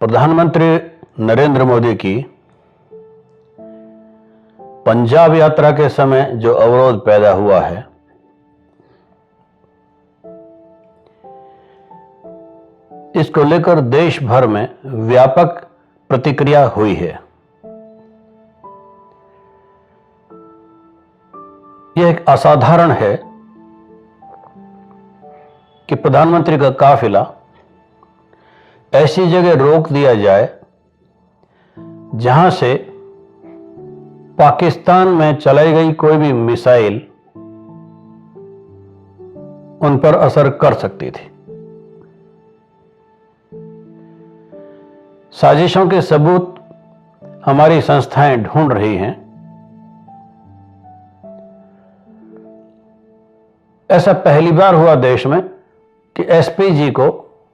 प्रधानमंत्री नरेंद्र मोदी की पंजाब यात्रा के समय जो अवरोध पैदा हुआ है, इसको लेकर देश भर में व्यापक प्रतिक्रिया हुई है। यह एक असाधारण है कि प्रधानमंत्री का काफिला ऐसी जगह रोक दिया जाए जहां से पाकिस्तान में चलाई गई कोई भी मिसाइल उन पर असर कर सकती थी। साजिशों के सबूत हमारी संस्थाएं ढूंढ रही हैं। ऐसा पहली बार हुआ देश में कि एसपीजी को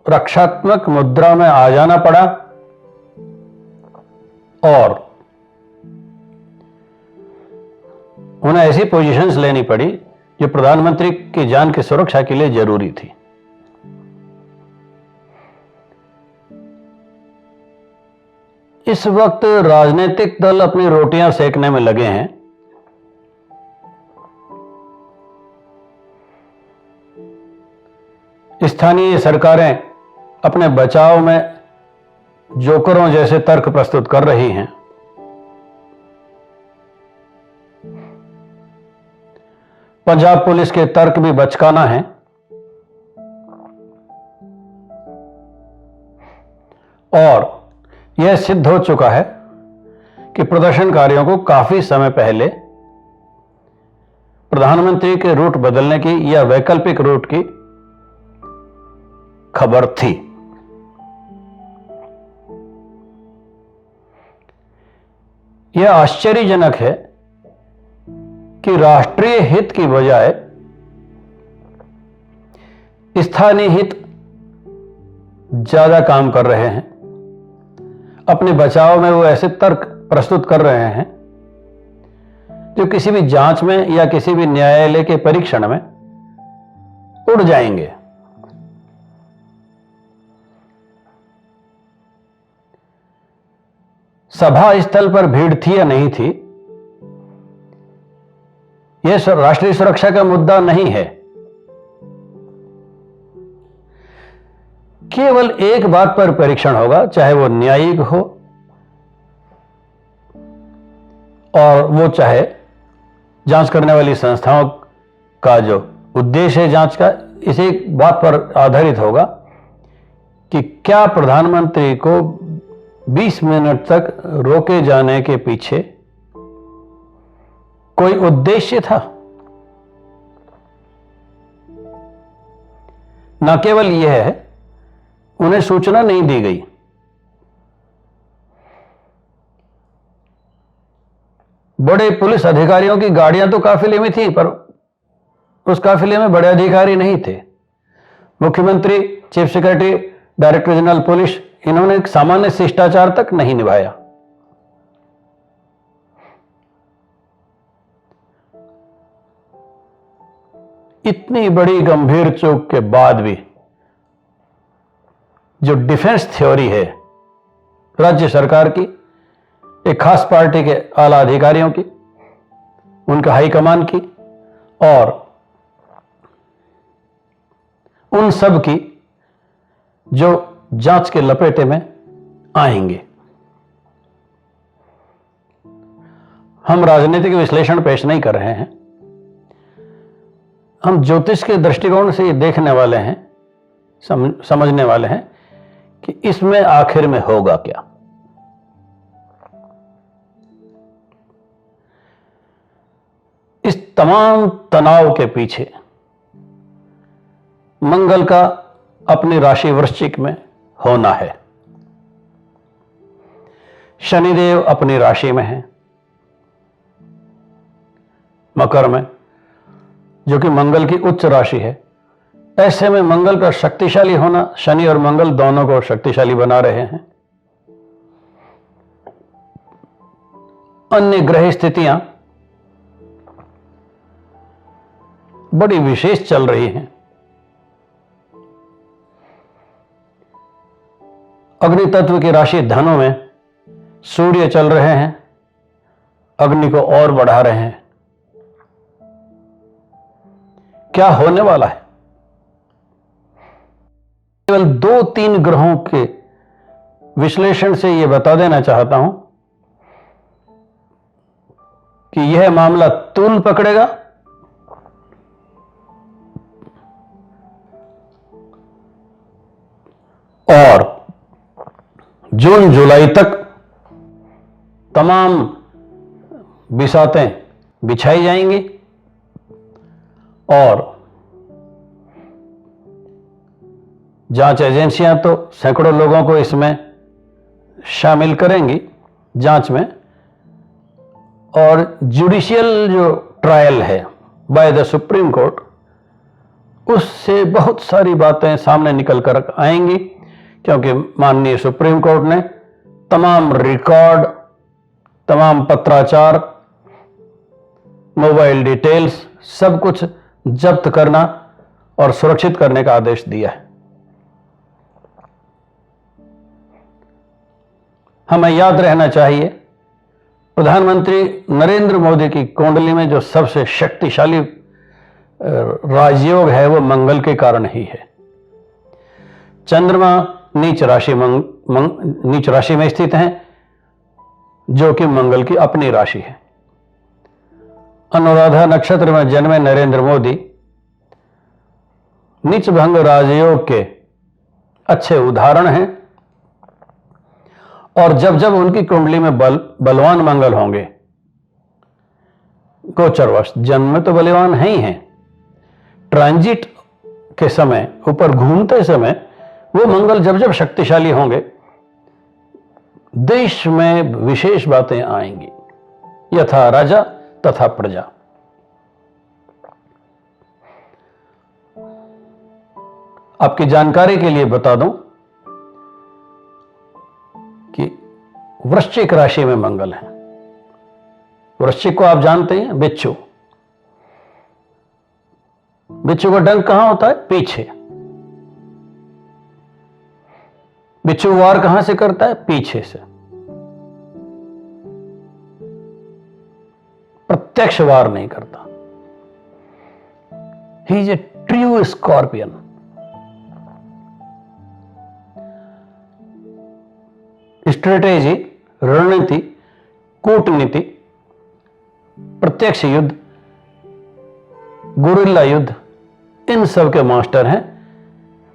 रक्षात्मक मुद्रा में आ जाना पड़ा और उन्हें ऐसी पोजीशंस लेनी पड़ी जो प्रधानमंत्री की जान की सुरक्षा के लिए जरूरी थी। इस वक्त राजनीतिक दल अपनी रोटियां सेकने में लगे हैं। स्थानीय सरकारें अपने बचाव में जोकरों जैसे तर्क प्रस्तुत कर रही हैं। पंजाब पुलिस के तर्क भी बचकाना है और यह सिद्ध हो चुका है कि प्रदर्शनकारियों को काफी समय पहले प्रधानमंत्री के रूट बदलने की या वैकल्पिक रूट की खबर थी। यह आश्चर्यजनक है कि राष्ट्रीय हित की बजाय स्थानीय हित ज्यादा काम कर रहे हैं। अपने बचाव में वो ऐसे तर्क प्रस्तुत कर रहे हैं जो किसी भी जांच में या किसी भी न्यायालय के परीक्षण में उड़ जाएंगे। सभा स्थल पर भीड़ थी या नहीं थी, यह राष्ट्रीय सुरक्षा का मुद्दा नहीं है। केवल एक बात पर परीक्षण होगा, चाहे वो न्यायिक हो और वो चाहे जांच करने वाली संस्थाओं का जो उद्देश्य है जांच का, इसी बात पर आधारित होगा कि क्या प्रधानमंत्री को 20 मिनट तक रोके जाने के पीछे कोई उद्देश्य था। न केवल यह है, उन्हें सूचना नहीं दी गई। बड़े पुलिस अधिकारियों की गाड़ियां तो काफिले में थी, पर उस काफिले में बड़े अधिकारी नहीं थे। मुख्यमंत्री, chief secretary, director general police, इन्होंने एक सामान्य शिष्टाचार तक नहीं निभाया। इतनी बड़ी गंभीर चूक के बाद भी जो डिफेंस थ्योरी है राज्य सरकार की, एक खास पार्टी के आला अधिकारियों की, उनका हाईकमान की और उन सब की जो जांच के लपेटे में आएंगे। हम राजनीतिक विश्लेषण पेश नहीं कर रहे हैं, हम ज्योतिष के दृष्टिकोण से ये देखने वाले हैं, समझने वाले हैं कि इसमें आखिर में होगा क्या। इस तमाम तनाव के पीछे मंगल का अपनी राशि वृश्चिक में होना है, शनिदेव अपनी राशि में है मकर में, जो कि मंगल की उच्च राशि है। ऐसे में मंगल का शक्तिशाली होना, शनि और मंगल दोनों को शक्तिशाली बना रहे हैं। अन्य ग्रह स्थितियां बड़ी विशेष चल रही हैं। अग्नि तत्व की राशि धनु में सूर्य चल रहे हैं, अग्नि को और बढ़ा रहे हैं। क्या होने वाला है? केवल 2-3 ग्रहों के विश्लेषण से यह बता देना चाहता हूं कि यह मामला तूल पकड़ेगा और जून जुलाई तक तमाम बिसातें बिछाई जाएंगी और जांच एजेंसियां तो सैकड़ों लोगों को इसमें शामिल करेंगी जांच में, और जुडिशियल जो ट्रायल है बाय द सुप्रीम कोर्ट, उससे बहुत सारी बातें सामने निकल कर आएंगी, क्योंकि माननीय सुप्रीम कोर्ट ने तमाम रिकॉर्ड, तमाम पत्राचार, मोबाइल डिटेल्स सब कुछ जब्त करना और सुरक्षित करने का आदेश दिया है। हमें याद रहना चाहिए, प्रधानमंत्री नरेंद्र मोदी की कुंडली में जो सबसे शक्तिशाली राजयोग है वो मंगल के कारण ही है। चंद्रमा नीच राशि में स्थित हैं, जो कि मंगल की अपनी राशि है। अनुराधा नक्षत्र में जन्मे नरेंद्र मोदी नीच भंग राजयोग के अच्छे उदाहरण हैं, और जब जब उनकी कुंडली में बलवान मंगल होंगे, गोचरवश जन्म में तो बलवान है ही हैं, ट्रांजिट के समय, ऊपर घूमते समय वो मंगल जब जब शक्तिशाली होंगे, देश में विशेष बातें आएंगी। यथा राजा तथा प्रजा। आपकी जानकारी के लिए बता दूं कि वृश्चिक राशि में मंगल है। वृश्चिक को आप जानते हैं, बिच्छू। बिच्छू का डंक कहां होता है? पीछे। बिच्छू वार कहां से करता है? पीछे से। प्रत्यक्ष वार नहीं करता। He is a true scorpion. Strategy, रणनीति, कूटनीति, प्रत्यक्ष युद्ध, गुरिल्ला युद्ध, इन सब के मास्टर हैं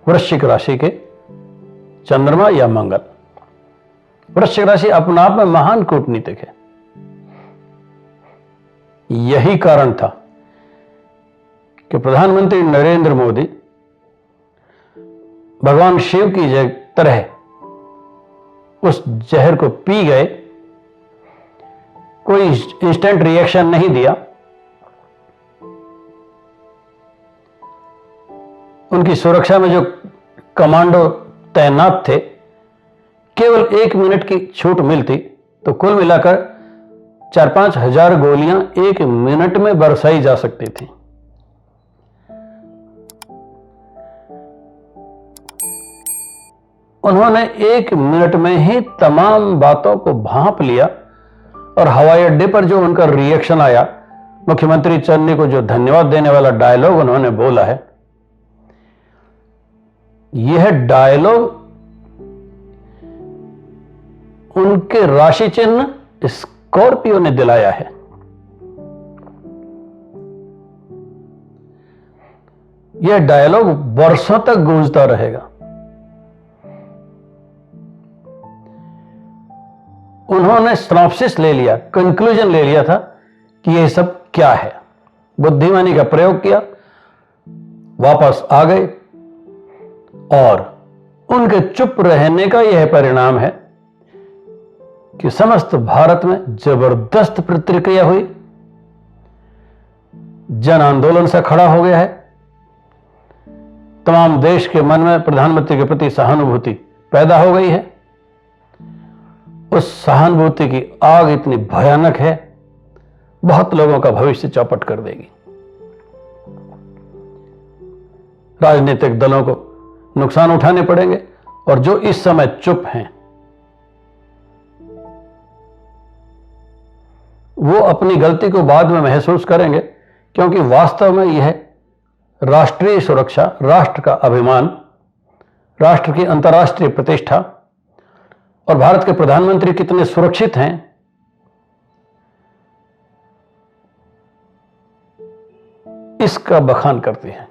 वृश्चिक राशि के चंद्रमा या मंगल। वृश्चिक राशि अपने आप में महान कूटनीतिक है। यही कारण था कि प्रधानमंत्री नरेंद्र मोदी भगवान शिव की तरह उस जहर को पी गए, कोई इंस्टेंट रिएक्शन नहीं दिया। उनकी सुरक्षा में जो कमांडो तैनात थे, केवल 1 मिनट की छूट मिलती तो कुल मिलाकर 4-5 हजार गोलियां 1 मिनट में बरसाई जा सकती थी। उन्होंने 1 मिनट में ही तमाम बातों को भांप लिया, और हवाई अड्डे पर जो उनका रिएक्शन आया, मुख्यमंत्री चन्नी को जो धन्यवाद देने वाला डायलॉग उन्होंने बोला है, यह डायलॉग उनके राशि चिन्ह स्कॉर्पियो ने दिलाया है। यह डायलॉग वर्षों तक गूंजता रहेगा। उन्होंने सिनॉप्सिस ले लिया, कंक्लूजन ले लिया था कि यह सब क्या है, बुद्धिमानी का प्रयोग किया, वापस आ गए, और उनके चुप रहने का यह परिणाम है कि समस्त भारत में जबरदस्त प्रतिक्रिया हुई, जन आंदोलन से खड़ा हो गया है। तमाम देश के मन में प्रधानमंत्री के प्रति सहानुभूति पैदा हो गई है। उस सहानुभूति की आग इतनी भयानक है, बहुत लोगों का भविष्य चौपट कर देगी। राजनीतिक दलों को नुकसान उठाने पड़ेंगे, और जो इस समय चुप हैं, वो अपनी गलती को बाद में महसूस करेंगे, क्योंकि वास्तव में यह राष्ट्रीय सुरक्षा, राष्ट्र का अभिमान, राष्ट्र की अंतर्राष्ट्रीय प्रतिष्ठा और भारत के प्रधानमंत्री कितने सुरक्षित हैं, इसका बखान करती है।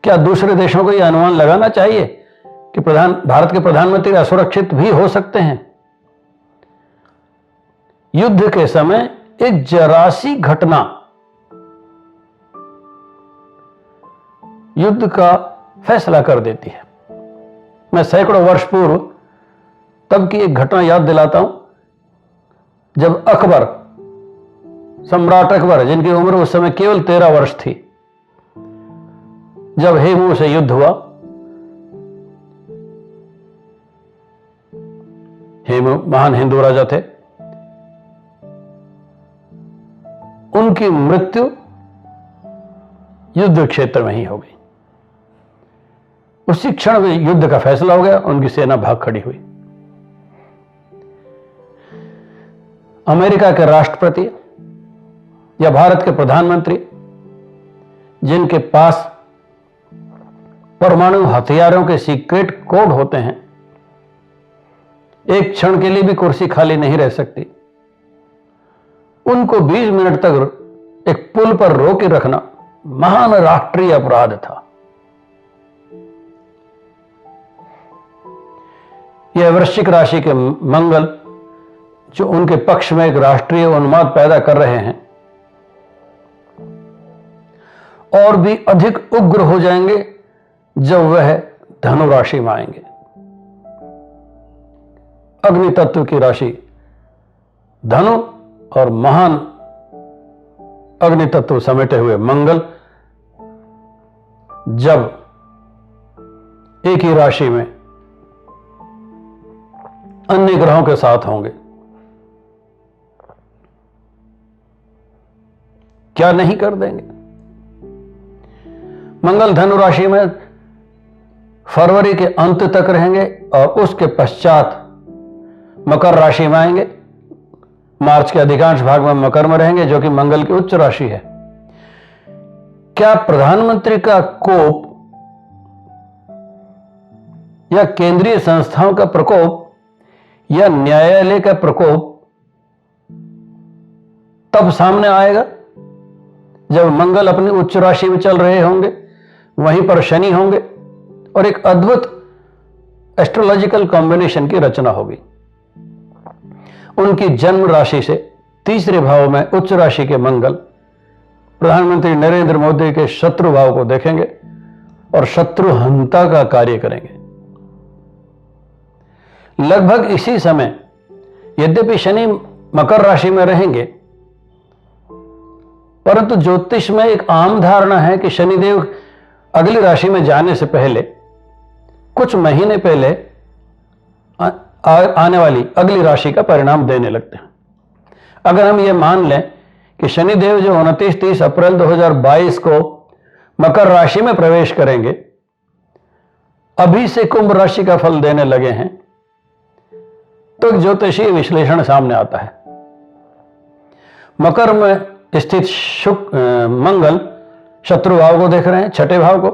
क्या दूसरे देशों को यह अनुमान लगाना चाहिए कि भारत के प्रधानमंत्री असुरक्षित भी हो सकते हैं? युद्ध के समय एक जरा सी घटना युद्ध का फैसला कर देती है। मैं सैकड़ों वर्ष पूर्व तब की एक घटना याद दिलाता हूं, जब अकबर, सम्राट अकबर, जिनकी उम्र उस समय केवल 13 वर्ष थी, जब हेमू से युद्ध हुआ, हेमू महान हिंदू राजा थे, उनकी मृत्यु युद्ध क्षेत्र में ही हो गई। उसी क्षण में युद्ध का फैसला हो गया, उनकी सेना भाग खड़ी हुई। अमेरिका के राष्ट्रपति या भारत के प्रधानमंत्री, जिनके पास परमाणु हथियारों के सीक्रेट कोड होते हैं, एक क्षण के लिए भी कुर्सी खाली नहीं रह सकती। उनको 20 मिनट तक एक पुल पर रोक के रखना महान राष्ट्रीय अपराध था। यह वृश्चिक राशि के मंगल, जो उनके पक्ष में एक राष्ट्रीय उन्माद पैदा कर रहे हैं, और भी अधिक उग्र हो जाएंगे जब वह धनु राशि में आएंगे। अग्नि तत्व की राशि धनु और महान अग्नि तत्व समेटे हुए मंगल जब एक ही राशि में अन्य ग्रहों के साथ होंगे, क्या नहीं कर देंगे। मंगल धनु राशि में फरवरी के अंत तक रहेंगे और उसके पश्चात मकर राशि में आएंगे। मार्च के अधिकांश भाग में मकर में रहेंगे, जो कि मंगल की उच्च राशि है। क्या प्रधानमंत्री का कोप या केंद्रीय संस्थाओं का प्रकोप या न्यायालय का प्रकोप तब सामने आएगा जब मंगल अपनी उच्च राशि में चल रहे होंगे, वहीं पर शनि होंगे और एक अद्भुत एस्ट्रोलॉजिकल कॉम्बिनेशन की रचना होगी। उनकी जन्म राशि से तीसरे भाव में उच्च राशि के मंगल प्रधानमंत्री नरेंद्र मोदी के शत्रु भाव को देखेंगे और शत्रु हंता का कार्य करेंगे। लगभग इसी समय, यद्यपि शनि मकर राशि में रहेंगे, परंतु ज्योतिष में एक आम धारणा है कि शनिदेव अगली राशि में जाने से पहले, कुछ महीने पहले आने वाली अगली राशि का परिणाम देने लगते हैं। अगर हम यह मान लें कि शनिदेव जो 29-30 अप्रैल 2022 को मकर राशि में प्रवेश करेंगे, अभी से कुंभ राशि का फल देने लगे हैं, तो एक ज्योतिषीय विश्लेषण सामने आता है। मकर में स्थित मंगल शत्रु भाव को देख रहे हैं, छठे भाव को,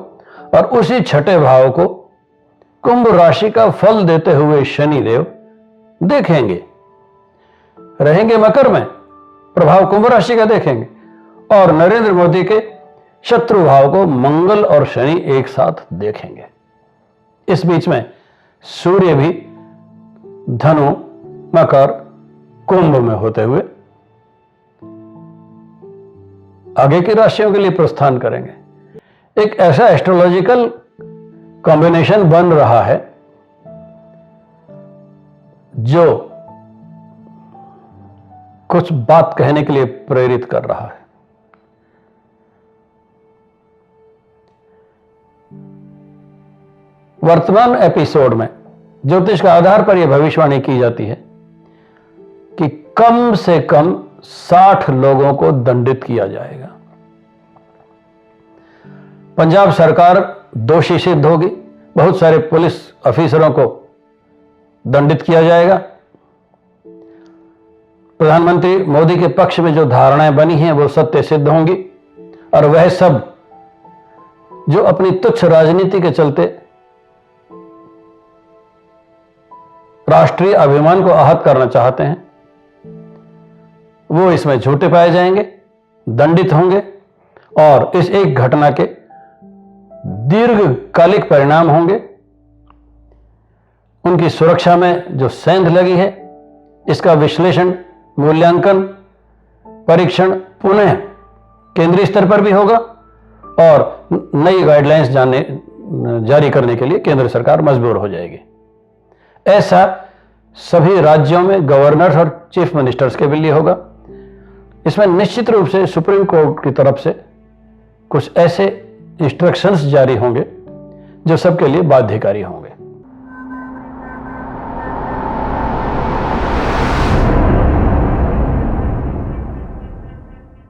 और उसी छठे भाव को कुंभ राशि का फल देते हुए शनिदेव देखेंगे। रहेंगे मकर में, प्रभाव कुंभ राशि का देखेंगे, और नरेंद्र मोदी के शत्रु भाव को मंगल और शनि एक साथ देखेंगे। इस बीच में सूर्य भी धनु, मकर, कुंभ में होते हुए आगे की राशियों के लिए प्रस्थान करेंगे। एक ऐसा एस्ट्रोलॉजिकल कॉम्बिनेशन बन रहा है जो कुछ बात कहने के लिए प्रेरित कर रहा है। वर्तमान एपिसोड में ज्योतिष का आधार पर यह भविष्यवाणी की जाती है कि कम से कम 60 लोगों को दंडित किया जाएगा। पंजाब सरकार दोषी सिद्ध होगी, बहुत सारे पुलिस अफसरों को दंडित किया जाएगा। प्रधानमंत्री मोदी के पक्ष में जो धारणाएं बनी हैं वो सत्य सिद्ध होंगी, और वह सब जो अपनी तुच्छ राजनीति के चलते राष्ट्रीय अभिमान को आहत करना चाहते हैं, वो इसमें झूठे पाए जाएंगे, दंडित होंगे, और इस एक घटना के दीर्घकालिक परिणाम होंगे। उनकी सुरक्षा में जो सेंध लगी है, इसका विश्लेषण, मूल्यांकन, परीक्षण पुनः केंद्रीय स्तर पर भी होगा, और नई गाइडलाइंस जारी करने के लिए केंद्र सरकार मजबूर हो जाएगी। ऐसा सभी राज्यों में गवर्नर्स और चीफ मिनिस्टर्स के लिए होगा। इसमें निश्चित रूप से सुप्रीम कोर्ट की तरफ से कुछ ऐसे इंस्ट्रक्शंस जारी होंगे जो सबके लिए बाध्यकारी होंगे।